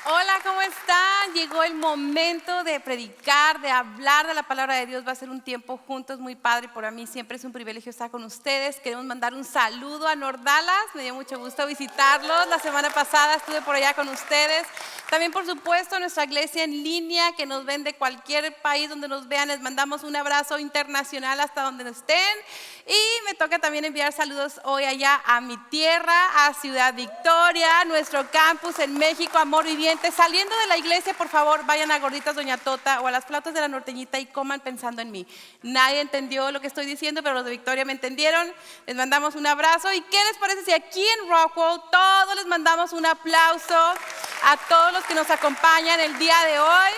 Hola, ¿cómo están? Llegó el momento de predicar, de hablar de la palabra de Dios. Va a ser un tiempo juntos muy padre. Para mí siempre es un privilegio estar con ustedes. Queremos mandar un saludo a North Dallas. Me dio mucho gusto visitarlos. La semana pasada estuve por allá con ustedes. También, por supuesto, nuestra iglesia en línea que nos ven de cualquier país donde nos vean. Les mandamos un abrazo internacional hasta donde estén. Y me toca también enviar saludos hoy allá a mi tierra, a Ciudad Victoria, nuestro campus en México, Amor Viviente. Saliendo de la iglesia, por favor, vayan a Gorditas Doña Tota o a las Flautas de la Norteñita y coman pensando en mí. Nadie entendió lo que estoy diciendo, pero los de Victoria me entendieron. Les mandamos un abrazo. ¿Y qué les parece si aquí en Rockwall todos les mandamos un aplauso a todos los que nos acompañan el día de hoy?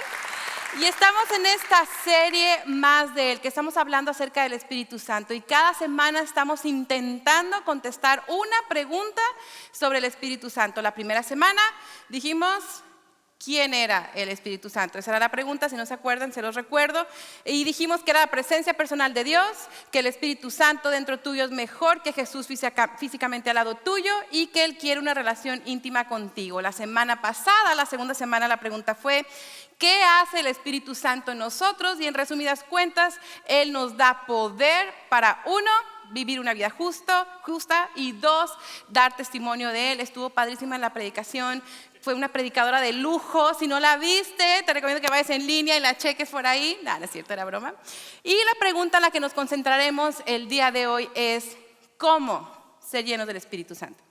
Y estamos en esta serie Más de Él, que estamos hablando acerca del Espíritu Santo. Y cada semana estamos intentando contestar una pregunta sobre el Espíritu Santo. La primera semana dijimos, ¿quién era el Espíritu Santo? Esa era la pregunta, si no se acuerdan, se los recuerdo. Y dijimos que era la presencia personal de Dios, que el Espíritu Santo dentro tuyo es mejor que Jesús físicamente al lado tuyo y que Él quiere una relación íntima contigo. La semana pasada, la segunda semana, la pregunta fue, ¿qué hace el Espíritu Santo en nosotros? Y en resumidas cuentas, Él nos da poder para, uno, vivir una vida justa, y dos, dar testimonio de Él. Estuvo padrísima en la predicación. Fue una predicadora de lujo. Si no la viste, te recomiendo que vayas en línea y la cheques por ahí. No, no es cierto, era broma. Y la pregunta en la que nos concentraremos el día de hoy es, ¿cómo ser llenos del Espíritu Santo?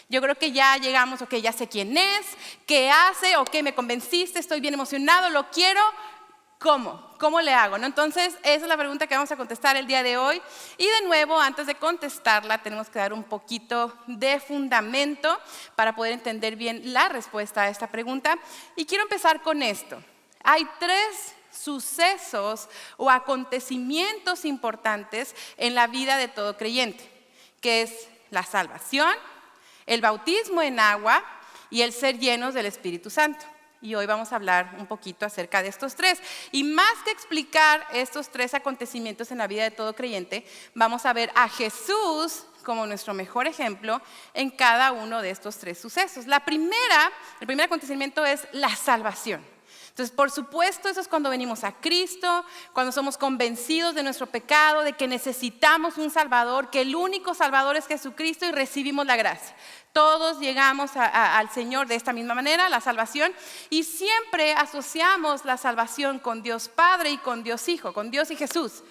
Yo creo que ya llegamos, ok, ya sé quién es, qué hace, ok, me convenciste, estoy bien emocionado, lo quiero. ¿Cómo? ¿Cómo le hago? ¿No? Entonces, esa es la pregunta que vamos a contestar el día de hoy. Y de nuevo, antes de contestarla, tenemos que dar un poquito de fundamento para poder entender bien la respuesta a esta pregunta. Y quiero empezar con esto. Hay tres sucesos o acontecimientos importantes en la vida de todo creyente, que es la salvación, el bautismo en agua y el ser llenos del Espíritu Santo. Y hoy vamos a hablar un poquito acerca de estos tres. Y más que explicar estos tres acontecimientos en la vida de todo creyente, vamos a ver a Jesús como nuestro mejor ejemplo en cada uno de estos tres sucesos. El primer acontecimiento es la salvación. Entonces, por supuesto, eso es cuando venimos a Cristo, cuando somos convencidos de nuestro pecado, de que necesitamos un Salvador, que el único Salvador es Jesucristo y recibimos la gracia. Todos llegamos al Señor de esta misma manera, la salvación, y siempre asociamos la salvación con Dios Padre y con Dios Hijo, con Dios y Jesús.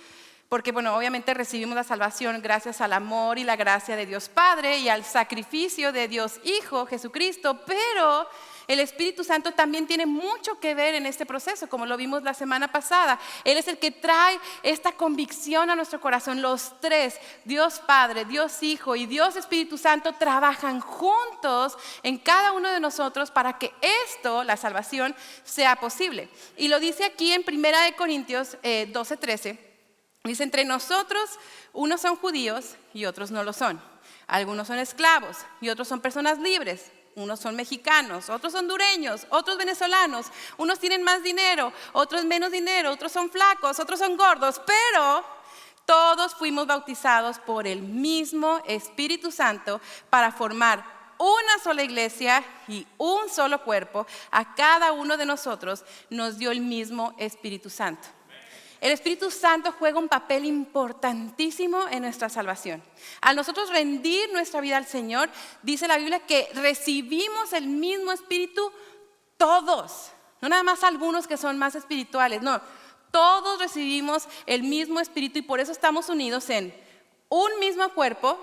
Porque, bueno, obviamente recibimos la salvación gracias al amor y la gracia de Dios Padre y al sacrificio de Dios Hijo, Jesucristo, pero el Espíritu Santo también tiene mucho que ver en este proceso, como lo vimos la semana pasada. Él es el que trae esta convicción a nuestro corazón. Los tres, Dios Padre, Dios Hijo y Dios Espíritu Santo, trabajan juntos en cada uno de nosotros para que esto, la salvación, sea posible. Y lo dice aquí en 1 Corintios 12:13. Dice, entre nosotros, unos son judíos y otros no lo son. Algunos son esclavos y otros son personas libres. Unos son mexicanos, otros hondureños, otros venezolanos. Unos tienen más dinero, otros menos dinero. Otros son flacos, otros son gordos. Pero todos fuimos bautizados por el mismo Espíritu Santo para formar una sola iglesia y un solo cuerpo. A cada uno de nosotros nos dio el mismo Espíritu Santo. El Espíritu Santo juega un papel importantísimo en nuestra salvación. Al nosotros rendir nuestra vida al Señor, dice la Biblia que recibimos el mismo Espíritu todos. No nada más algunos que son más espirituales, no. Todos recibimos el mismo Espíritu y por eso estamos unidos en un mismo cuerpo,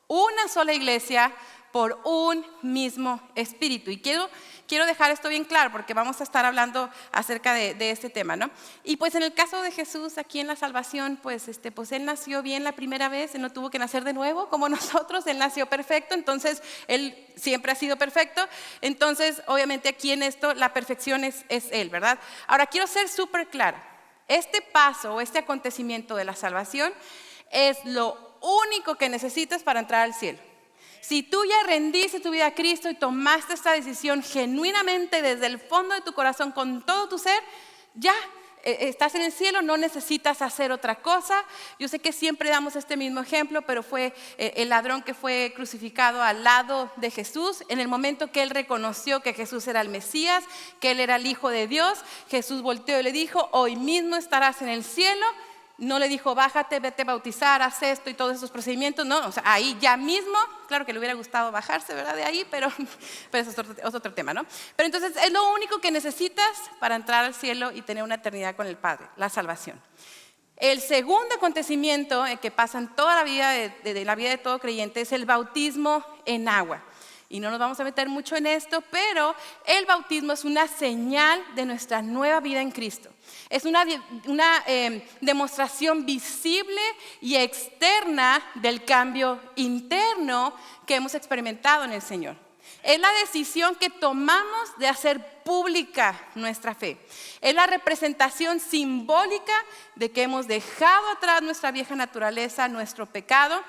una sola iglesia, por un mismo Espíritu. Y quiero dejar esto bien claro porque vamos a estar hablando acerca de este tema, ¿no? Y pues en el caso de Jesús aquí en la salvación, pues Él nació bien la primera vez, Él no tuvo que nacer de nuevo como nosotros, Él nació perfecto, entonces Él siempre ha sido perfecto. Entonces obviamente aquí en esto la perfección es Él, ¿verdad? Ahora quiero ser súper clara, este paso o este acontecimiento de la salvación es lo único que necesitas para entrar al cielo. Si tú ya rendiste tu vida a Cristo y tomaste esta decisión genuinamente desde el fondo de tu corazón con todo tu ser, ya estás en el cielo, no necesitas hacer otra cosa. Yo sé que siempre damos este mismo ejemplo, pero fue el ladrón que fue crucificado al lado de Jesús. En el momento que él reconoció que Jesús era el Mesías, que él era el Hijo de Dios, Jesús volteó y le dijo, hoy mismo estarás en el cielo. No le dijo, bájate, vete a bautizar, haz esto y todos esos procedimientos. No, o sea, ahí ya mismo, claro que le hubiera gustado bajarse, ¿verdad? De ahí, pero eso es otro tema, ¿no? Pero entonces es lo único que necesitas para entrar al cielo y tener una eternidad con el Padre, la salvación. El segundo acontecimiento que pasa en toda la vida de la vida de todo creyente es el bautismo en agua. Y no nos vamos a meter mucho en esto, pero el bautismo es una señal de nuestra nueva vida en Cristo. Es una demostración visible y externa del cambio interno que hemos experimentado en el Señor. Es la decisión que tomamos de hacer pública nuestra fe. Es la representación simbólica de que hemos dejado atrás nuestra vieja naturaleza, nuestro pecado,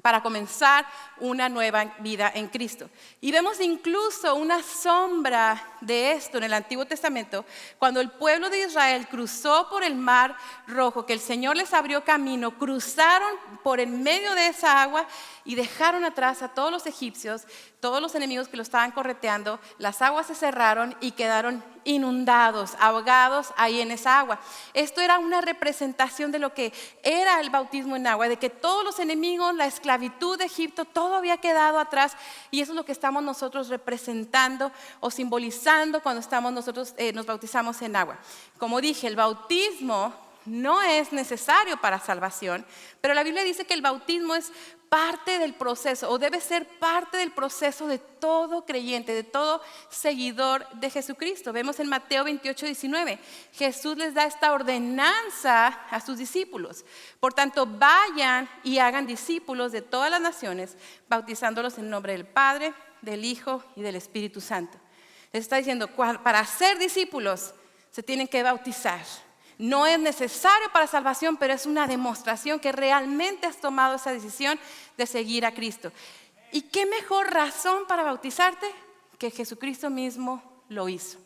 para comenzar una nueva vida en Cristo. Y vemos incluso una sombra de esto en el Antiguo Testamento, cuando el pueblo de Israel cruzó por el Mar Rojo, que el Señor les abrió camino, cruzaron por en medio de esa agua y dejaron atrás a todos los egipcios, todos los enemigos que lo estaban correteando. Las aguas se cerraron y quedaron inundados, ahogados ahí en esa agua. Esto era una representación de lo que era el bautismo en agua, de que todos los enemigos, la esclavitud de Egipto, todo había quedado atrás, y eso es lo que estamos nosotros representando o simbolizando cuando nosotros nos bautizamos en agua. Como dije, el bautismo no es necesario para salvación, pero la Biblia dice que el bautismo es parte del proceso, o debe ser parte del proceso de todo creyente, de todo seguidor de Jesucristo. Vemos en Mateo 28:19, Jesús les da esta ordenanza a sus discípulos. Por tanto, vayan y hagan discípulos de todas las naciones, bautizándolos en nombre del Padre, del Hijo y del Espíritu Santo. Les está diciendo, para ser discípulos se tienen que bautizar. No es necesario para salvación, pero es una demostración que realmente has tomado esa decisión de seguir a Cristo. ¿Y qué mejor razón para bautizarte? Que Jesucristo mismo lo hizo.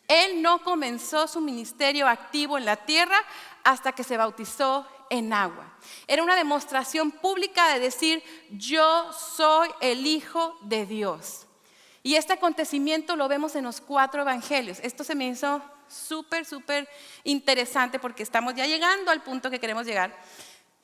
Él no comenzó su ministerio activo en la tierra hasta que se bautizó en agua. Era una demostración pública de decir, yo soy el Hijo de Dios. Y este acontecimiento lo vemos en los 4 evangelios. Esto se me hizo súper interesante porque estamos ya llegando al punto que queremos llegar.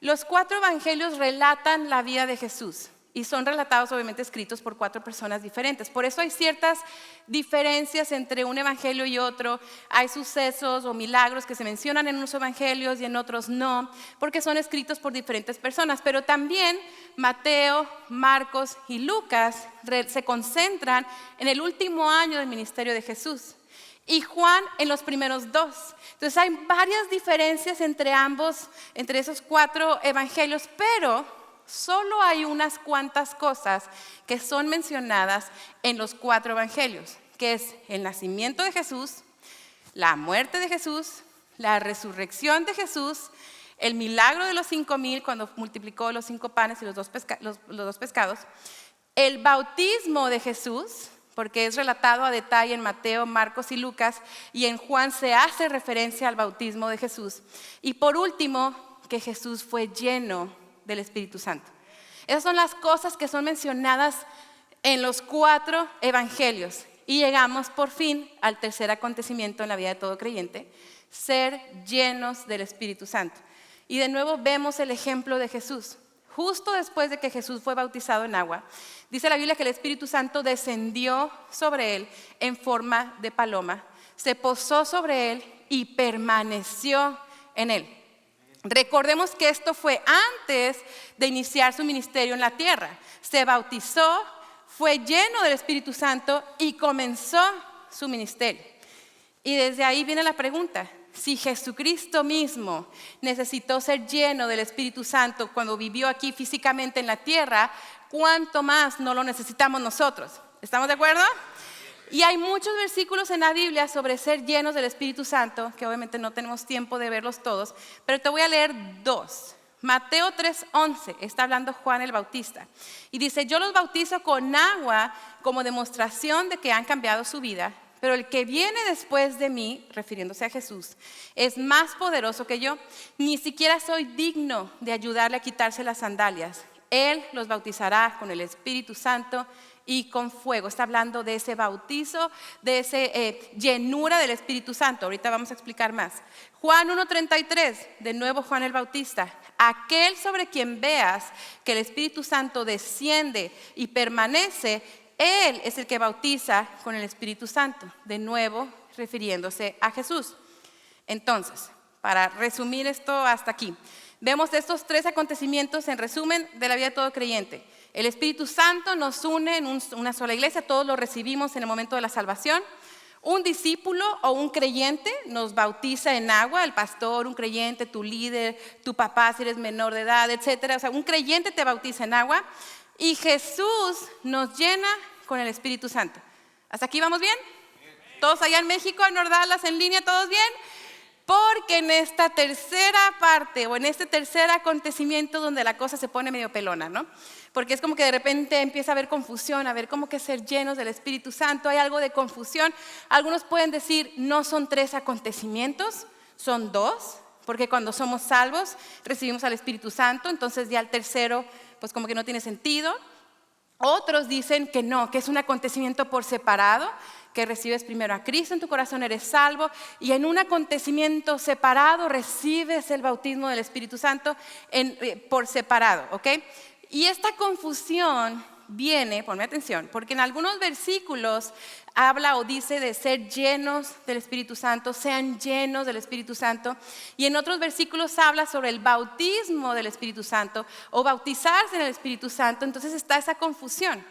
Los 4 evangelios relatan la vida de Jesús y son relatados, obviamente, escritos por 4 personas diferentes. Por eso hay ciertas diferencias entre un evangelio y otro. Hay sucesos o milagros que se mencionan en unos evangelios y en otros no, porque son escritos por diferentes personas. Pero también Mateo, Marcos y Lucas se concentran en el último año del ministerio de Jesús, y Juan en los primeros 2. Entonces hay varias diferencias entre esos 4 evangelios, pero solo hay unas cuantas cosas que son mencionadas en los 4 evangelios, que es el nacimiento de Jesús, la muerte de Jesús, la resurrección de Jesús, el milagro de los 5,000 cuando multiplicó los 5 panes y los 2 pescados, el bautismo de Jesús, porque es relatado a detalle en Mateo, Marcos y Lucas, y en Juan se hace referencia al bautismo de Jesús. Y por último, que Jesús fue lleno del Espíritu Santo. Esas son las cosas que son mencionadas en los 4 evangelios. Y llegamos por fin al tercer acontecimiento en la vida de todo creyente, ser llenos del Espíritu Santo. Y de nuevo vemos el ejemplo de Jesús. Justo después de que Jesús fue bautizado en agua, dice la Biblia que el Espíritu Santo descendió sobre él en forma de paloma, se posó sobre él y permaneció en él. Recordemos que esto fue antes de iniciar su ministerio en la tierra. Se bautizó, fue lleno del Espíritu Santo y comenzó su ministerio. Y desde ahí viene la pregunta. Si Jesucristo mismo necesitó ser lleno del Espíritu Santo cuando vivió aquí físicamente en la tierra, ¿cuánto más no lo necesitamos nosotros? ¿Estamos de acuerdo? Y hay muchos versículos en la Biblia sobre ser llenos del Espíritu Santo, que obviamente no tenemos tiempo de verlos todos, pero te voy a leer 2. Mateo 3:11, está hablando Juan el Bautista, y dice, yo los bautizo con agua como demostración de que han cambiado su vida, pero el que viene después de mí, refiriéndose a Jesús, es más poderoso que yo. Ni siquiera soy digno de ayudarle a quitarse las sandalias. Él los bautizará con el Espíritu Santo y con fuego. Está hablando de ese bautizo, de esa llenura del Espíritu Santo. Ahorita vamos a explicar más. Juan 1:33, de nuevo Juan el Bautista. Aquel sobre quien veas que el Espíritu Santo desciende y permanece, Él es el que bautiza con el Espíritu Santo. De nuevo refiriéndose a Jesús. Entonces, para resumir esto hasta aquí, vemos estos 3 acontecimientos en resumen de la vida de todo creyente. El Espíritu Santo nos une en una sola iglesia, todos lo recibimos en el momento de la salvación. Un discípulo o un creyente nos bautiza en agua, el pastor, un creyente, tu líder, tu papá si eres menor de edad, etcétera. O sea, un creyente te bautiza en agua y Jesús nos llena con el Espíritu Santo. ¿Hasta aquí vamos bien? ¿Todos allá en México, en Nordalas, en línea, todos bien? Porque en esta tercera parte o en este tercer acontecimiento donde la cosa se pone medio pelona, ¿no? Porque es como que de repente empieza a haber confusión, a ver cómo que ser llenos del Espíritu Santo, hay algo de confusión. Algunos pueden decir, no son 3 acontecimientos, son 2, porque cuando somos salvos recibimos al Espíritu Santo, entonces ya el tercero pues como que no tiene sentido. Otros dicen que no, que es un acontecimiento por separado, que recibes primero a Cristo en tu corazón, eres salvo, y en un acontecimiento separado recibes el bautismo del Espíritu Santo por separado, ¿ok? Y esta confusión viene, ponme atención, porque en algunos versículos habla o dice de ser llenos del Espíritu Santo, sean llenos del Espíritu Santo, y en otros versículos habla sobre el bautismo del Espíritu Santo o bautizarse en el Espíritu Santo, entonces está esa confusión.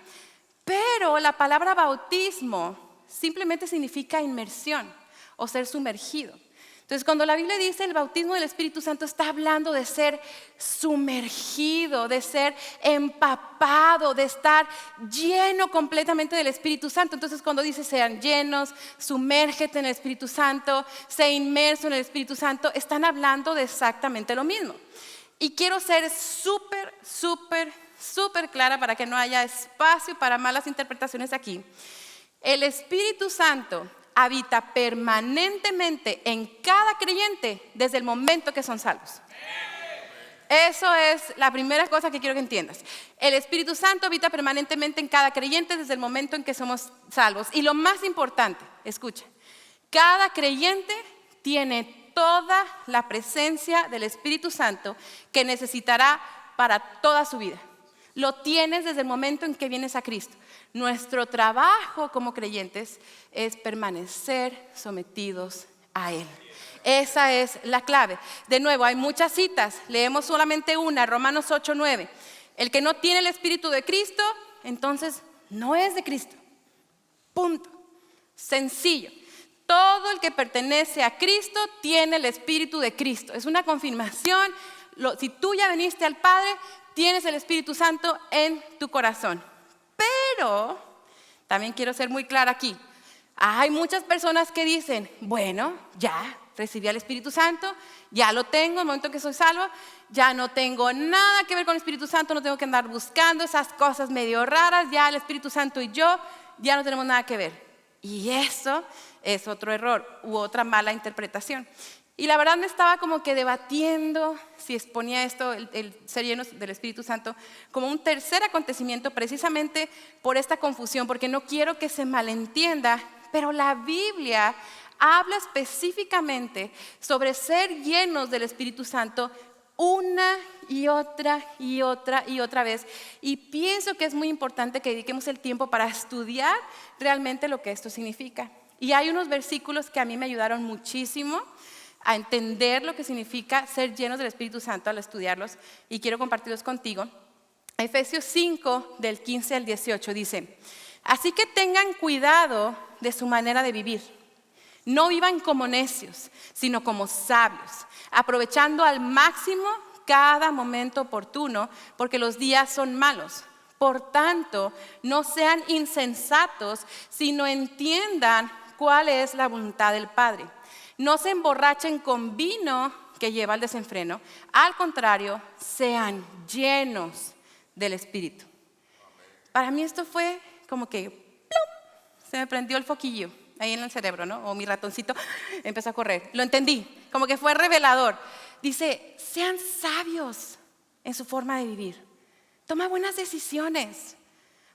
Pero la palabra bautismo simplemente significa inmersión o ser sumergido. Entonces, cuando la Biblia dice el bautismo del Espíritu Santo, está hablando de ser sumergido, de ser empapado, de estar lleno completamente del Espíritu Santo. Entonces, cuando dice sean llenos, sumérgete en el Espíritu Santo, sé inmerso en el Espíritu Santo, están hablando de exactamente lo mismo. Y quiero ser súper clara para que no haya espacio para malas interpretaciones aquí. El Espíritu Santo habita permanentemente en cada creyente desde el momento que son salvos. Eso es la primera cosa que quiero que entiendas. El Espíritu Santo habita permanentemente en cada creyente desde el momento en que somos salvos. Y lo más importante, escucha, cada creyente tiene toda la presencia del Espíritu Santo que necesitará para toda su vida. Lo tienes desde el momento en que vienes a Cristo. Nuestro trabajo como creyentes es permanecer sometidos a Él. Esa es la clave. De nuevo, hay muchas citas. Leemos solamente una, Romanos 8:9. El que no tiene el Espíritu de Cristo, entonces no es de Cristo. Punto. Sencillo. Todo el que pertenece a Cristo tiene el Espíritu de Cristo. Es una confirmación. Si tú ya viniste al Padre, tienes el Espíritu Santo en tu corazón. Pero, también quiero ser muy clara aquí. Hay muchas personas que dicen, bueno, ya recibí al Espíritu Santo, ya lo tengo en el momento que soy salvo, ya no tengo nada que ver con el Espíritu Santo, no tengo que andar buscando esas cosas medio raras, ya el Espíritu Santo y yo ya no tenemos nada que ver. Y eso es otro error u otra mala interpretación. Y la verdad me estaba como que debatiendo si exponía esto, el ser llenos del Espíritu Santo, como un tercer acontecimiento precisamente por esta confusión, porque no quiero que se malentienda, pero la Biblia habla específicamente sobre ser llenos del Espíritu Santo una y otra vez. Y pienso que es muy importante que dediquemos el tiempo para estudiar realmente lo que esto significa. Y hay unos versículos que a mí me ayudaron muchísimo a entender lo que significa ser llenos del Espíritu Santo al estudiarlos, y quiero compartirlos contigo. Efesios 5, del 15 al 18 dice: así que tengan cuidado de su manera de vivir. No vivan como necios, sino como sabios, aprovechando al máximo cada momento oportuno, porque los días son malos. Por tanto, no sean insensatos, sino entiendan cuál es la voluntad del Padre. No se emborrachen con vino que lleva al desenfreno. Al contrario, sean llenos del Espíritu. Para mí esto fue como que ¡plum!, se me prendió el foquillo. ahí en el cerebro, ¿no? O mi ratoncito empezó a correr. Lo entendí, como que fue revelador. Dice, sean sabios en su forma de vivir. Toma buenas decisiones.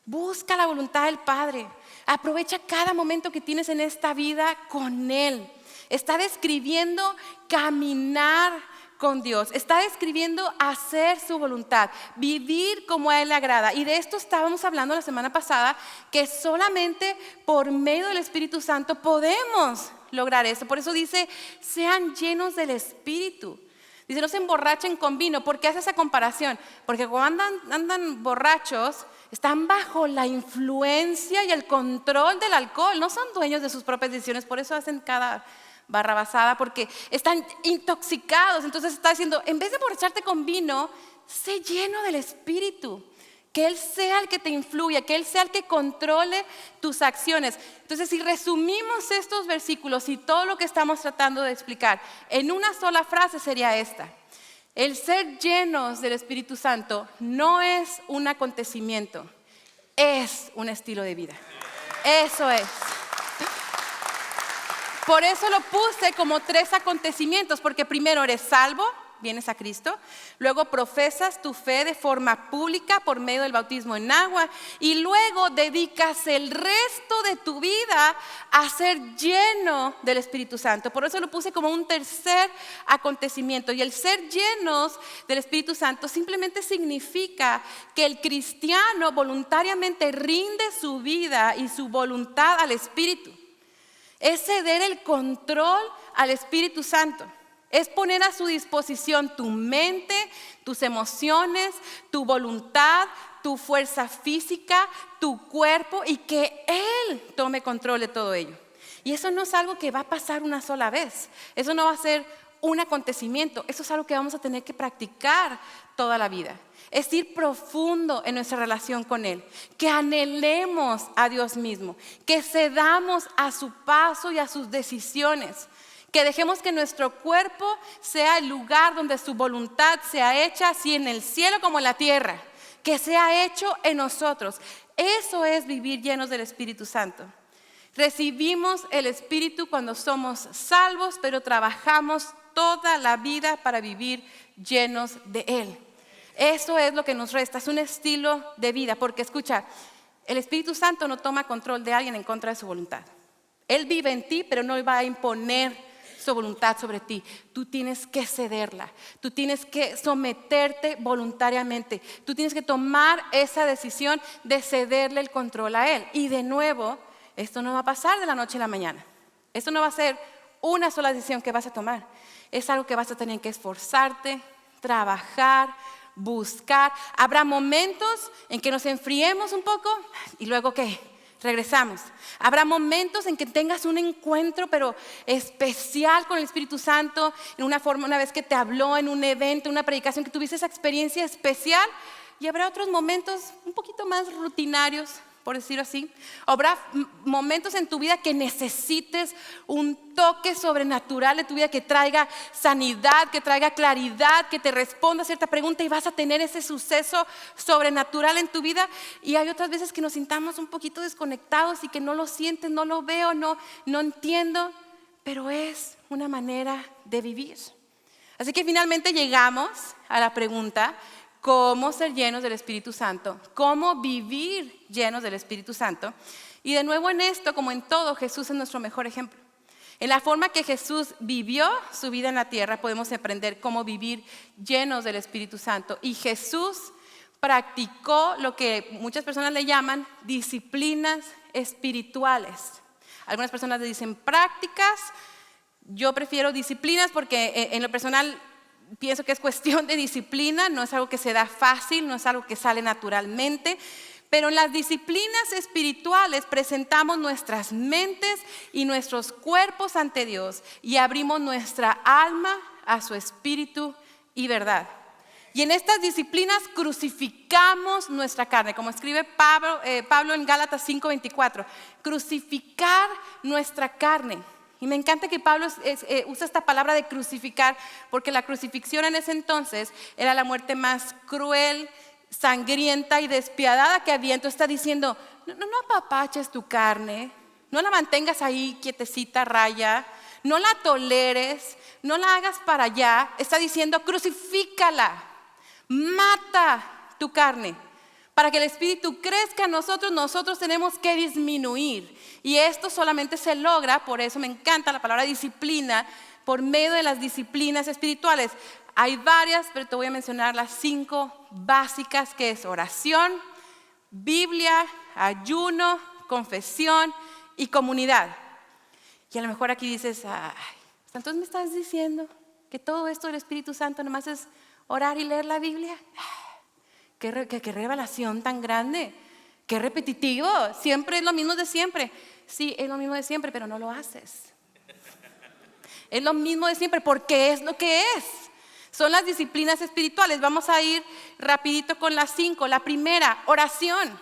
Busca la voluntad del Padre. Aprovecha cada momento que tienes en esta vida con Él. Está describiendo caminar con Dios. Está describiendo hacer su voluntad, vivir como a Él le agrada. Y de esto estábamos hablando la semana pasada, que solamente por medio del Espíritu Santo podemos lograr eso. Por eso dice, sean llenos del Espíritu. Dice, no se emborrachen con vino. ¿Por qué hace esa comparación? Porque cuando andan borrachos, están bajo la influencia y el control del alcohol. No son dueños de sus propias decisiones. Por eso hacen cada barrabasada, porque están intoxicados. Entonces está diciendo, en vez de emborracharte con vino, sé lleno del Espíritu. Que Él sea el que te influya, que Él sea el que controle tus acciones. Entonces, si resumimos estos versículos y todo lo que estamos tratando de explicar en una sola frase sería esta. El ser llenos del Espíritu Santo no es un acontecimiento, es un estilo de vida. Eso es. Por eso lo puse como 3 acontecimientos, porque primero eres salvo, vienes a Cristo, luego profesas tu fe de forma pública por medio del bautismo en agua y luego dedicas el resto de tu vida a ser lleno del Espíritu Santo. Por eso lo puse como un tercer acontecimiento. Y el ser llenos del Espíritu Santo simplemente significa que el cristiano voluntariamente rinde su vida y su voluntad al Espíritu. Es ceder el control al Espíritu Santo. Es poner a su disposición tu mente, tus emociones, tu voluntad, tu fuerza física, tu cuerpo y que Él tome control de todo ello. Y eso no es algo que va a pasar una sola vez. Eso no va a ser un acontecimiento. Eso es algo que vamos a tener que practicar toda la vida. Es ir profundo en nuestra relación con Él, que anhelemos a Dios mismo, que cedamos a su paso y a sus decisiones, que dejemos que nuestro cuerpo sea el lugar donde su voluntad sea hecha, así en el cielo como en la tierra, que sea hecho en nosotros. Eso es vivir llenos del Espíritu Santo. Recibimos el Espíritu cuando somos salvos, pero trabajamos toda la vida para vivir llenos de Él. Eso es lo que nos resta, es un estilo de vida, porque escucha, el Espíritu Santo no toma control de alguien en contra de su voluntad. Él vive en ti, pero no va a imponer su voluntad sobre ti. Tú tienes que cederla, tú tienes que someterte voluntariamente, tú tienes que tomar esa decisión de cederle el control a Él. Y de nuevo, esto no va a pasar de la noche a la mañana. Esto no va a ser una sola decisión que vas a tomar. Es algo que vas a tener que esforzarte, trabajar, buscar. Habrá momentos en que nos enfriemos un poco y luego ¿qué? Regresamos. Habrá momentos en que tengas un encuentro pero especial con el Espíritu Santo, en una forma, una vez que te habló en un evento, una predicación, que tuviste esa experiencia especial. Y habrá otros momentos un poquito más rutinarios, por decirlo así. Habrá momentos en tu vida que necesites un toque sobrenatural de tu vida, que traiga sanidad, que traiga claridad, que te responda a cierta pregunta y vas a tener ese suceso sobrenatural en tu vida. Y hay otras veces que nos sintamos un poquito desconectados y que no lo sientes, no lo veo, no entiendo, pero es una manera de vivir. Así que finalmente llegamos a la pregunta: cómo ser llenos del Espíritu Santo, cómo vivir llenos del Espíritu Santo. Y de nuevo, en esto, como en todo, Jesús es nuestro mejor ejemplo. En la forma que Jesús vivió su vida en la tierra, podemos aprender cómo vivir llenos del Espíritu Santo. Y Jesús practicó lo que muchas personas le llaman disciplinas espirituales. Algunas personas le dicen prácticas. Yo prefiero disciplinas porque en lo personal pienso que es cuestión de disciplina, no es algo que se da fácil, no es algo que sale naturalmente. Pero en las disciplinas espirituales presentamos nuestras mentes y nuestros cuerpos ante Dios y abrimos nuestra alma a su espíritu y verdad. Y en estas disciplinas crucificamos nuestra carne, como escribe Pablo en Gálatas 5:24, crucificar nuestra carne. Y me encanta que Pablo usa esta palabra de crucificar, porque la crucifixión en ese entonces era la muerte más cruel, sangrienta y despiadada que había. Entonces está diciendo, no apapaches tu carne, No la mantengas ahí quietecita, raya. No la toleres, no la hagas para allá. Está diciendo, crucifícala, mata tu carne. Para que el Espíritu crezca en nosotros tenemos que disminuir. Y esto solamente se logra, por eso me encanta la palabra disciplina, por medio de las disciplinas espirituales. Hay varias, pero te voy a mencionar las 5 básicas, que es oración, Biblia, ayuno, confesión y comunidad. Y a lo mejor aquí dices, ay, entonces me estás diciendo que todo esto del Espíritu Santo nomás es orar y leer la Biblia. Qué revelación tan grande, qué repetitivo, siempre es lo mismo de siempre. Sí, es lo mismo de siempre, pero no lo haces. Es lo mismo de siempre porque es lo que es. Son las disciplinas espirituales. Vamos a ir rapidito con las 5. La primera, oración.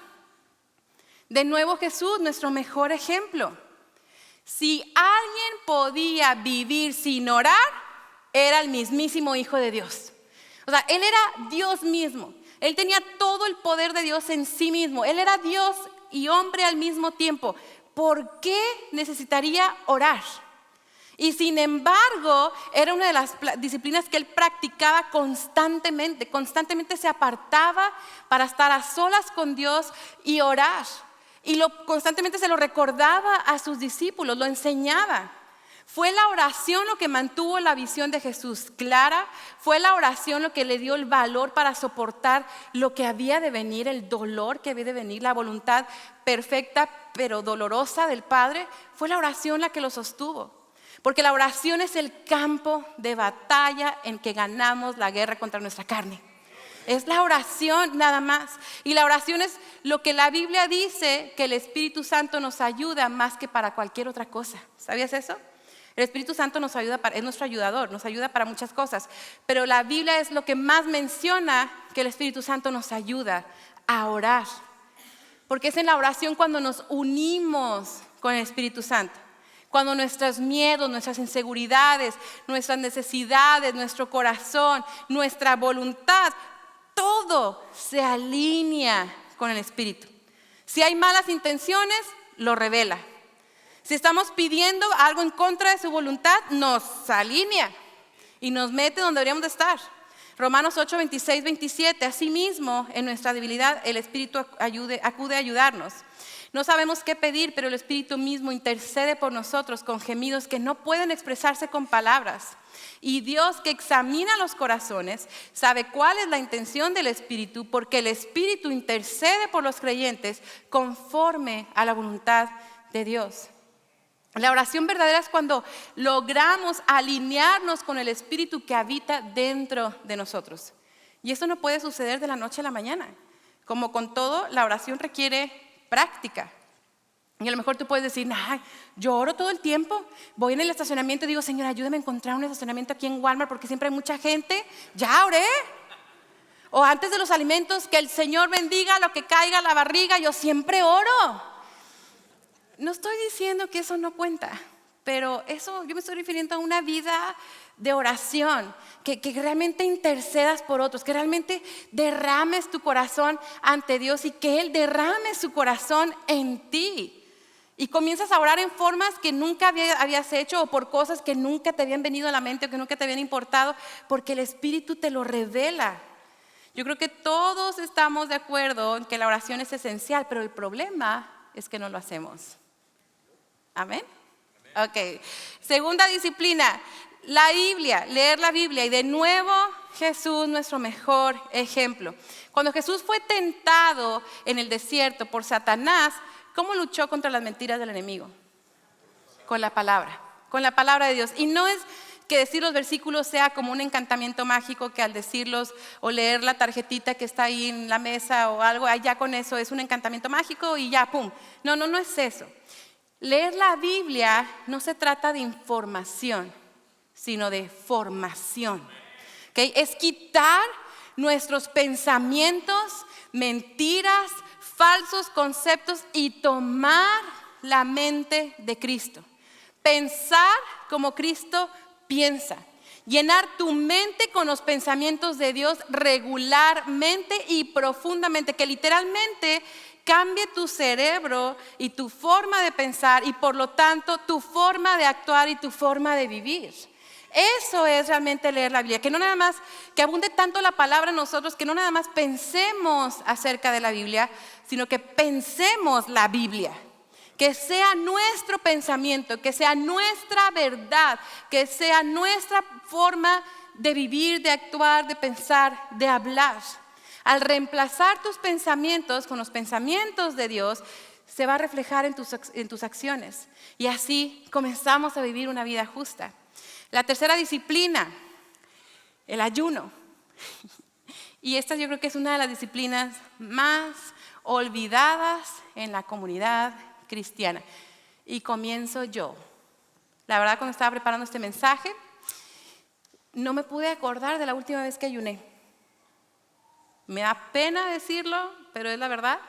De nuevo Jesús, nuestro mejor ejemplo. Si alguien podía vivir sin orar, era el mismísimo Hijo de Dios. O sea, Él era Dios mismo. Él tenía todo el poder de Dios en sí mismo. Él era Dios y hombre al mismo tiempo. ¿Por qué necesitaría orar? Y sin embargo, era una de las disciplinas que él practicaba constantemente. Constantemente se apartaba para estar a solas con Dios y orar. Y constantemente se lo recordaba a sus discípulos, lo enseñaba. Fue la oración lo que mantuvo la visión de Jesús clara. Fue la oración lo que le dio el valor para soportar lo que había de venir, el dolor que había de venir, la voluntad perfecta pero dolorosa del Padre. Fue la oración la que lo sostuvo. Porque la oración es el campo de batalla en que ganamos la guerra contra nuestra carne. Es la oración nada más. Y la oración es lo que la Biblia dice que el Espíritu Santo nos ayuda más que para cualquier otra cosa. ¿Sabías eso? El Espíritu Santo nos ayuda, es nuestro ayudador, nos ayuda para muchas cosas. Pero la Biblia es lo que más menciona que el Espíritu Santo nos ayuda a orar. Porque es en la oración cuando nos unimos con el Espíritu Santo. Cuando nuestros miedos, nuestras inseguridades, nuestras necesidades, nuestro corazón, nuestra voluntad, todo se alinea con el Espíritu. Si hay malas intenciones, lo revela. Si estamos pidiendo algo en contra de su voluntad, nos alinea y nos mete donde deberíamos de estar. Romanos 8, 26, 27. Asimismo, en nuestra debilidad, el Espíritu acude a ayudarnos. No sabemos qué pedir, pero el Espíritu mismo intercede por nosotros con gemidos que no pueden expresarse con palabras. Y Dios, que examina los corazones, sabe cuál es la intención del Espíritu, porque el Espíritu intercede por los creyentes conforme a la voluntad de Dios. La oración verdadera es cuando logramos alinearnos con el Espíritu que habita dentro de nosotros. Y eso no puede suceder de la noche a la mañana. Como con todo, la oración requiere práctica. Y a lo mejor tú puedes decir, ay, yo oro todo el tiempo. Voy en el estacionamiento y digo, Señor, ayúdame a encontrar un estacionamiento aquí en Walmart porque siempre hay mucha gente. Ya oré. O antes de los alimentos, que el Señor bendiga lo que caiga a la barriga. Yo siempre oro. No estoy diciendo que eso no cuenta, pero eso yo me estoy refiriendo a una vida de oración, que realmente intercedas por otros, que realmente derrames tu corazón ante Dios y que Él derrame su corazón en ti. Y comienzas a orar en formas que nunca habías hecho o por cosas que nunca te habían venido a la mente o que nunca te habían importado, porque el Espíritu te lo revela. Yo creo que todos estamos de acuerdo en que la oración es esencial, pero el problema es que no lo hacemos. ¿Amén? Ok. Segunda disciplina, la Biblia, leer la Biblia. Y de nuevo Jesús, nuestro mejor ejemplo. Cuando Jesús fue tentado en el desierto por Satanás, ¿cómo luchó contra las mentiras del enemigo? Con la palabra de Dios. Y no es que decir los versículos sea como un encantamiento mágico que al decirlos o leer la tarjetita que está ahí en la mesa o algo, ya con eso es un encantamiento mágico y ya, pum. No es eso. Leer la Biblia no se trata de información, sino de formación. ¿Okay? Es quitar nuestros pensamientos, mentiras, falsos conceptos y tomar la mente de Cristo. Pensar como Cristo piensa. Llenar tu mente con los pensamientos de Dios regularmente y profundamente, que literalmente cambie tu cerebro y tu forma de pensar y por lo tanto tu forma de actuar y tu forma de vivir. Eso es realmente leer la Biblia, que no nada más, que abunde tanto la palabra en nosotros, que no nada más pensemos acerca de la Biblia, sino que pensemos la Biblia. Que sea nuestro pensamiento, que sea nuestra verdad, que sea nuestra forma de vivir, de actuar, de pensar, de hablar. Al reemplazar tus pensamientos con los pensamientos de Dios, se va a reflejar en tus acciones. Y así comenzamos a vivir una vida justa. La tercera disciplina, el ayuno. Y esta yo creo que es una de las disciplinas más olvidadas en la comunidad cristiana. Y comienzo yo. La verdad, cuando estaba preparando este mensaje, no me pude acordar de la última vez que ayuné. Me da pena decirlo, pero es la verdad.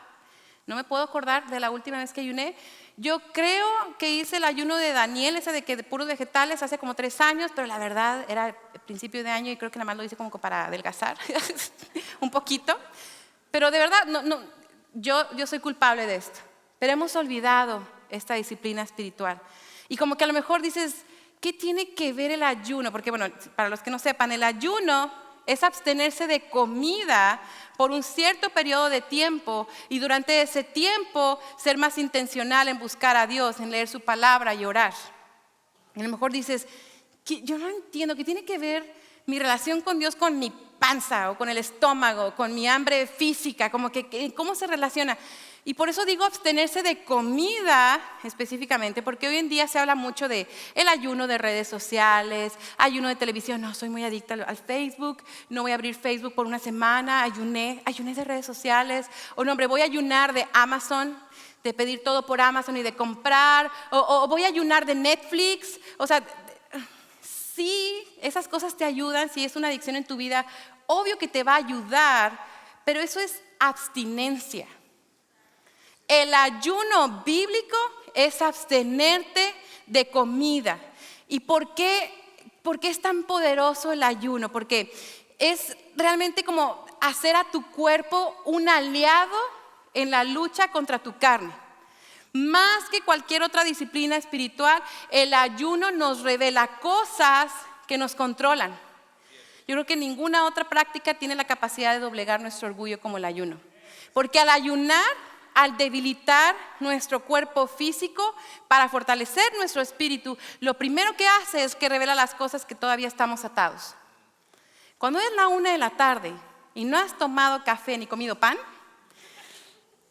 No me puedo acordar de la última vez que ayuné. Yo creo que hice el ayuno de Daniel, ese de puros vegetales, hace como 3 años, pero la verdad era el principio de año y creo que nada más lo hice como para adelgazar un poquito. Pero de verdad, yo soy culpable de esto. Pero hemos olvidado esta disciplina espiritual. Y como que a lo mejor dices, ¿qué tiene que ver el ayuno? Porque bueno, para los que no sepan, el ayuno es abstenerse de comida por un cierto periodo de tiempo y durante ese tiempo ser más intencional en buscar a Dios, en leer su palabra y orar. Y a lo mejor dices, yo no entiendo, ¿qué tiene que ver mi relación con Dios con mi panza o con el estómago, con mi hambre física? Como que ¿cómo se relaciona? Y por eso digo abstenerse de comida específicamente, porque hoy en día se habla mucho de el ayuno de redes sociales, ayuno de televisión. No, soy muy adicta al Facebook, no voy a abrir Facebook por una semana, ayuné de redes sociales. O no, hombre, voy a ayunar de Amazon, de pedir todo por Amazon y de comprar. O voy a ayunar de Netflix. O sea, sí, esas cosas te ayudan, si es una adicción en tu vida, obvio que te va a ayudar, pero eso es abstinencia. El ayuno bíblico es abstenerte de comida. ¿Y por qué es tan poderoso el ayuno? Porque es realmente como hacer a tu cuerpo un aliado en la lucha contra tu carne. Más que cualquier otra disciplina espiritual, el ayuno nos revela cosas que nos controlan. Yo creo que ninguna otra práctica tiene la capacidad de doblegar nuestro orgullo como el ayuno. Porque al ayunar, al debilitar nuestro cuerpo físico para fortalecer nuestro espíritu, lo primero que hace es que revela las cosas que todavía estamos atados. Cuando es la 1 de la tarde y no has tomado café ni comido pan,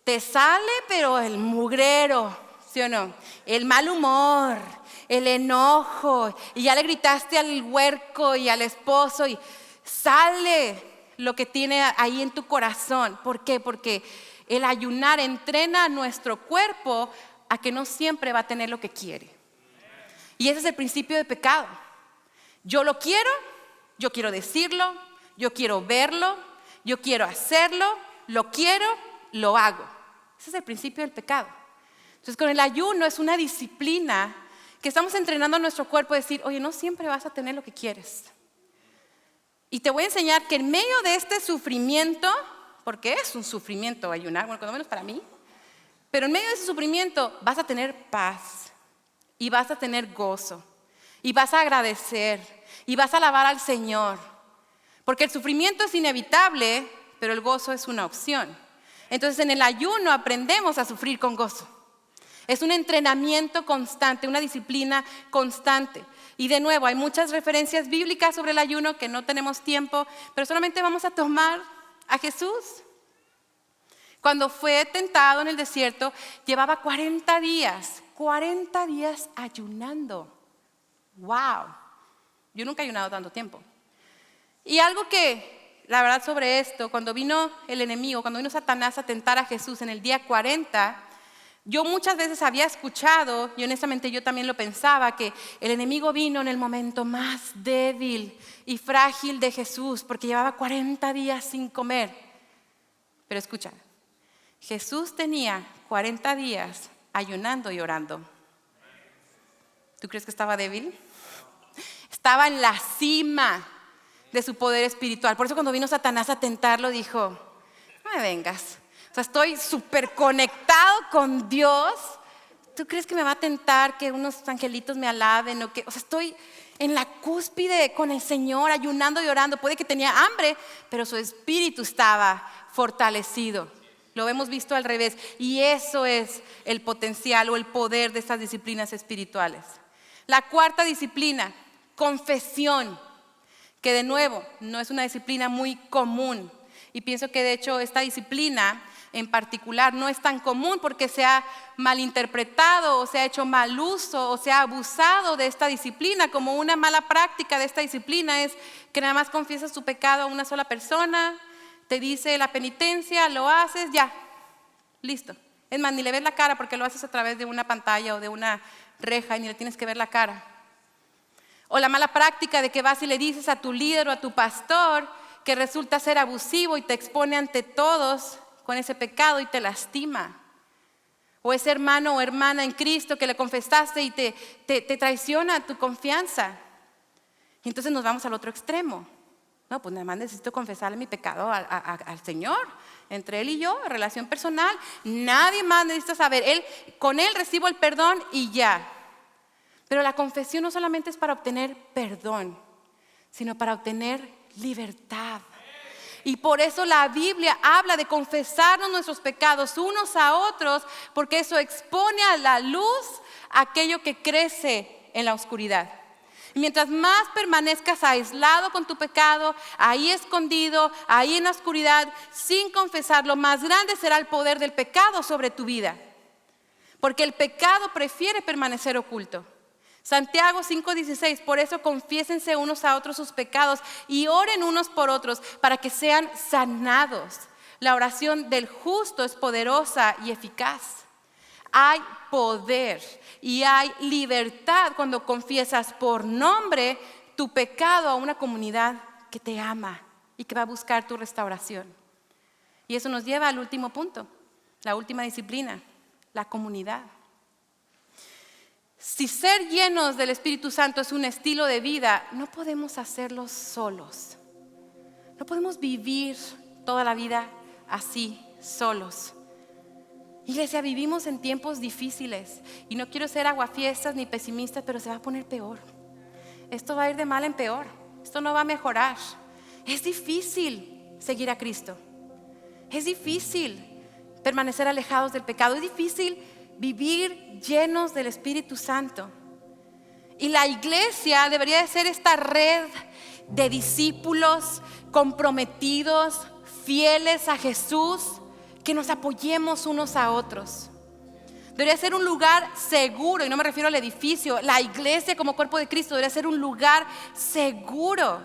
te sale pero el mugrero, ¿sí o no? El mal humor, el enojo, y ya le gritaste al huerco y al esposo y sale lo que tiene ahí en tu corazón. ¿Por qué? Porque el ayunar entrena a nuestro cuerpo a que no siempre va a tener lo que quiere. Y ese es el principio de pecado. Yo lo quiero, yo quiero decirlo, yo quiero verlo, yo quiero hacerlo, lo quiero, lo hago. Ese es el principio del pecado. Entonces con el ayuno es una disciplina que estamos entrenando a nuestro cuerpo a decir, oye, no siempre vas a tener lo que quieres. Y te voy a enseñar que en medio de este sufrimiento, porque es un sufrimiento ayunar, bueno, cuando menos para mí, pero en medio de ese sufrimiento vas a tener paz y vas a tener gozo y vas a agradecer y vas a alabar al Señor, porque el sufrimiento es inevitable, pero el gozo es una opción. Entonces en el ayuno aprendemos a sufrir con gozo. Es un entrenamiento constante, una disciplina constante. Y de nuevo, hay muchas referencias bíblicas sobre el ayuno que no tenemos tiempo, pero solamente vamos a tomar a Jesús. Cuando fue tentado en el desierto, llevaba 40 días ayunando. ¡Wow! Yo nunca he ayunado tanto tiempo. Y algo que, la verdad sobre esto, cuando vino el enemigo, cuando vino Satanás a tentar a Jesús en el día 40, yo muchas veces había escuchado, y honestamente yo también lo pensaba, que el enemigo vino en el momento más débil y frágil de Jesús, porque llevaba 40 días sin comer. Pero escucha, Jesús tenía 40 días ayunando y orando. ¿Tú crees que estaba débil? Estaba en la cima de su poder espiritual. Por eso cuando vino Satanás a tentarlo dijo, no me vengas. O sea, estoy súper conectado con Dios. ¿Tú crees que me va a tentar que unos angelitos me alaben? O sea, estoy en la cúspide con el Señor, ayunando y orando. Puede que tenía hambre, pero su espíritu estaba fortalecido. Lo hemos visto al revés. Y eso es el potencial o el poder de estas disciplinas espirituales. La cuarta disciplina, confesión, que de nuevo no es una disciplina muy común. Y pienso que de hecho esta disciplina en particular no es tan común porque se ha malinterpretado o se ha hecho mal uso o se ha abusado de esta disciplina. Como una mala práctica de esta disciplina es que nada más confiesas tu pecado a una sola persona, te dice la penitencia, lo haces, ya, listo. Es más, ni le ves la cara porque lo haces a través de una pantalla o de una reja y ni le tienes que ver la cara. O la mala práctica de que vas y le dices a tu líder o a tu pastor que resulta ser abusivo y te expone ante todos con ese pecado y te lastima. O ese hermano o hermana en Cristo que le confesaste y te traiciona tu confianza. Y entonces nos vamos al otro extremo. No, pues nada más necesito confesarle mi pecado al Señor, entre Él y yo, relación personal. Nadie más necesita saber. Con Él recibo el perdón y ya. Pero la confesión no solamente es para obtener perdón, sino para obtener libertad. Y por eso la Biblia habla de confesarnos nuestros pecados unos a otros, porque eso expone a la luz aquello que crece en la oscuridad. Y mientras más permanezcas aislado con tu pecado, ahí escondido, ahí en la oscuridad, sin confesarlo, más grande será el poder del pecado sobre tu vida. Porque el pecado prefiere permanecer oculto. Santiago 5:16, por eso confiésense unos a otros sus pecados y oren unos por otros para que sean sanados. La oración del justo es poderosa y eficaz. Hay poder y hay libertad cuando confiesas por nombre tu pecado a una comunidad que te ama y que va a buscar tu restauración. Y eso nos lleva al último punto, la última disciplina, la comunidad. Si ser llenos del Espíritu Santo es un estilo de vida, no podemos hacerlo solos. No podemos vivir toda la vida así, solos. Iglesia, vivimos en tiempos difíciles y no quiero ser aguafiestas ni pesimistas, pero se va a poner peor. Esto va a ir de mal en peor. Esto no va a mejorar. Es difícil seguir a Cristo. Es difícil permanecer alejados del pecado. Es difícil vivir llenos del Espíritu Santo. Y la iglesia debería de ser esta red de discípulos comprometidos, fieles a Jesús, que nos apoyemos unos a otros. Debería ser un lugar seguro, y no me refiero al edificio. La iglesia como cuerpo de Cristo debería ser un lugar seguro.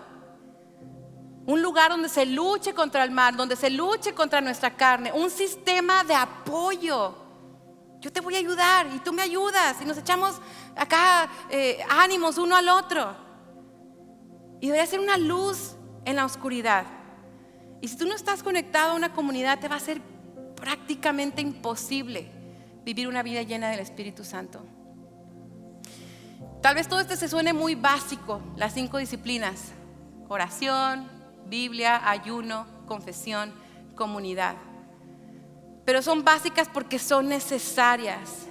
Un lugar donde se luche contra el mal, donde se luche contra nuestra carne. Un sistema de apoyo. Yo te voy a ayudar y tú me ayudas y nos echamos acá ánimos uno al otro. Y debería ser una luz en la oscuridad. Y si tú no estás conectado a una comunidad, te va a ser prácticamente imposible vivir una vida llena del Espíritu Santo. Tal vez todo esto se suene muy básico, las 5 disciplinas: oración, Biblia, ayuno, confesión, comunidad. Pero son básicas porque son necesarias.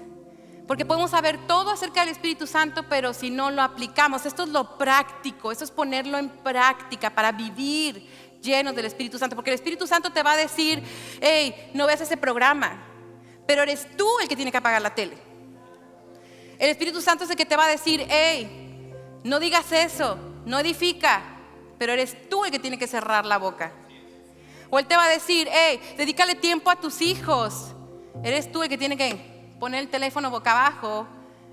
Porque podemos saber todo acerca del Espíritu Santo, pero si no lo aplicamos, esto es lo práctico, esto es ponerlo en práctica para vivir llenos del Espíritu Santo. Porque el Espíritu Santo te va a decir: hey, no veas ese programa, pero eres tú el que tiene que apagar la tele. El Espíritu Santo es el que te va a decir: hey, no digas eso, no edifica, pero eres tú el que tiene que cerrar la boca. O Él te va a decir: hey, dedícale tiempo a tus hijos. Eres tú el que tiene que poner el teléfono boca abajo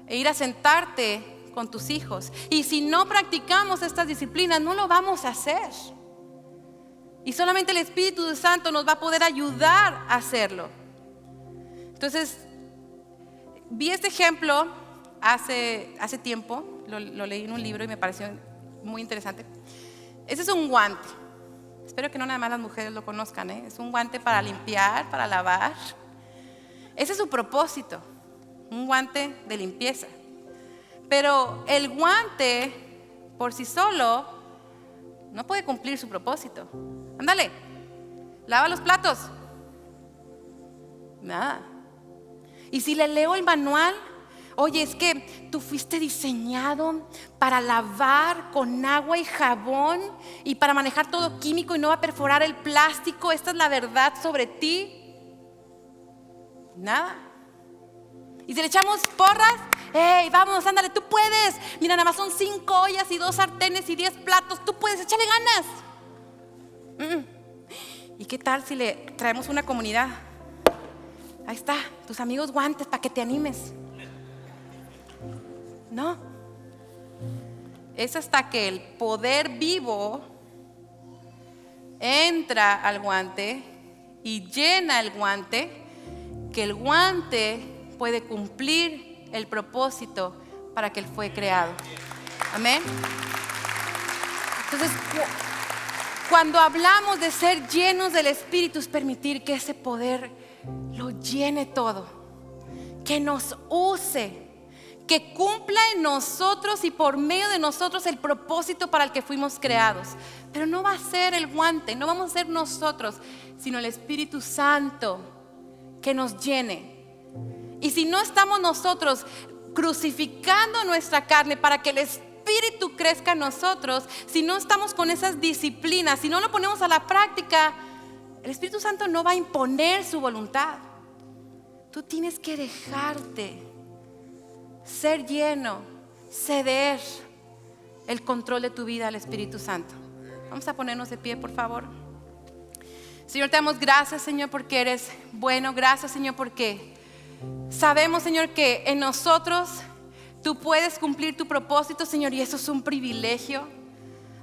e ir a sentarte con tus hijos. Y si no practicamos estas disciplinas, no lo vamos a hacer. Y solamente el Espíritu Santo nos va a poder ayudar a hacerlo. Entonces, vi este ejemplo hace tiempo, lo leí en un libro y me pareció muy interesante. Ese es un guante. Espero que no nada más las mujeres lo conozcan, ¿eh? Es un guante para limpiar, para lavar. Ese es su propósito, un guante de limpieza. Pero el guante por sí solo no puede cumplir su propósito. Ándale, lava los platos. Nada. Y si le leo el manual, oye, es que tú fuiste diseñado para lavar con agua y jabón y para manejar todo químico y no va a perforar el plástico. Esta es la verdad sobre ti. Nada. Y si le echamos porras, hey, vamos, ándale, tú puedes. Mira, nada más son 5 ollas y 2 sartenes y 10 platos. Tú puedes, échale ganas. ¿Y qué tal si le traemos una comunidad? Ahí está, tus amigos guantes para que te animes. No. Es hasta que el poder vivo entra al guante y llena el guante, que el guante puede cumplir el propósito para que él fue creado. Amén. Entonces, cuando hablamos de ser llenos del Espíritu, es permitir que ese poder lo llene todo, que nos use, que cumpla en nosotros y por medio de nosotros el propósito para el que fuimos creados. Pero no va a ser el guante, no vamos a ser nosotros, sino el Espíritu Santo que nos llene. Y si no estamos nosotros crucificando nuestra carne para que el Espíritu crezca en nosotros, si no estamos con esas disciplinas, si no lo ponemos a la práctica, el Espíritu Santo no va a imponer su voluntad. Tú tienes que dejarte ser lleno, ceder el control de tu vida al Espíritu Santo. Vamos a ponernos de pie, por favor. Señor, te damos gracias, Señor, porque eres bueno. Gracias, Señor, porque sabemos, Señor, que en nosotros tú puedes cumplir tu propósito, Señor, y eso es un privilegio.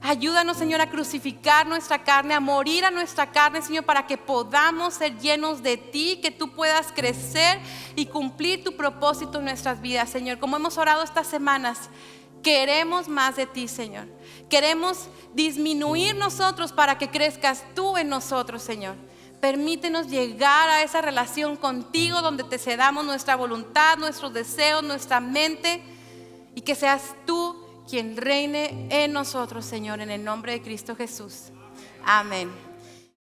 Ayúdanos, Señor, a crucificar nuestra carne, a morir a nuestra carne, Señor, para que podamos ser llenos de ti, que tú puedas crecer y cumplir tu propósito en nuestras vidas, Señor. Como hemos orado estas semanas, queremos más de ti, Señor. Queremos disminuir nosotros para que crezcas tú en nosotros, Señor. Permítenos llegar a esa relación contigo donde te cedamos nuestra voluntad, nuestros deseos, nuestra mente, y que seas tú quien reine en nosotros, Señor, en el nombre de Cristo Jesús. Amén.